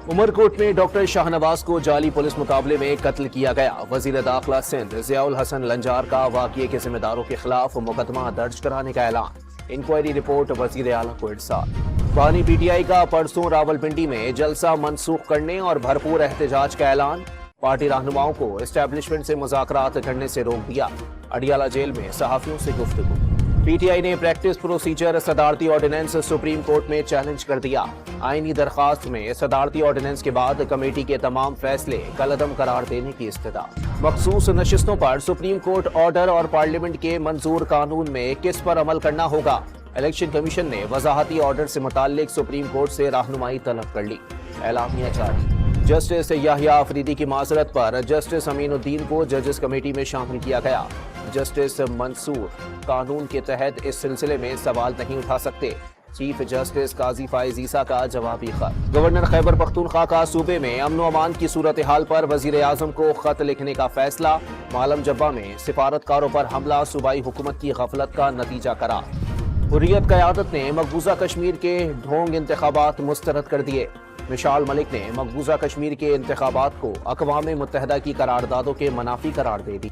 उमरकोट में डॉक्टर शाहनवाज को जाली पुलिस मुकाबले में कत्ल किया गया। वजीर दाखिला सिंध ज़ियाउल हसन लंजार का वाक़ये के जिम्मेदारों के खिलाफ मुकदमा दर्ज कराने का ऐलान। इंक्वायरी रिपोर्ट वजीर आला को इरसाल। बानी पीटीआई का परसों रावलपिंडी में जलसा मनसूख करने और भरपूर एहतजाज का ऐलान। पार्टी रहनुमाओं को एस्टेब्लिशमेंट से मुज़ाकरात करने से रोक दिया। अडियाला जेल में सहाफियों से गुफ्तगू। पीटीआई ने प्रैक्टिस प्रोसीजर सदारती ऑर्डिनेंस सुप्रीम कोर्ट में चैलेंज कर दिया। आईनी दरखास्त में सदारती ऑर्डिनेंस के बाद कमेटी के तमाम फैसले कलअदम करार देने की इस्तदा। मखसूस नशिस्तों पर सुप्रीम कोर्ट ऑर्डर और पार्लियामेंट के मंजूर कानून में किस पर अमल करना होगा। इलेक्शन कमीशन ने वजाहती ऑर्डर से मुताल्लिक सुप्रीम कोर्ट से रहनुमाई तलब कर ली। एलामिया जारी। जस्टिस याहिया अफरीदी की माजरत पर जस्टिस अमीनुद्दीन को जजेस कमेटी में शामिल किया गया। जस्टिस मंसूर कानून के तहत इस सिलसिले में सवाल नहीं उठा सकते। चीफ जस्टिस काजी फाइज ईसा का जवाबी खत। गवर्नर खैबर पख्तूनख्वा का सूबे में अमन व अमान की सूरत हाल पर वजीर आजम को खत लिखने का फैसला। मालम जब्बा में सिफारतकारों पर हमला सूबाई हुकूमत की गफलत का नतीजा करार। हुर्रियत क़यादत ने मकबूजा कश्मीर के ढोंग इंतखाबात मुस्तरद कर दिए। मिशाल मलिक ने मकबूजा कश्मीर के इंतखाबात को अक़वाम मुत्तहिदा की करारदादों के मनाफी करार दे दी।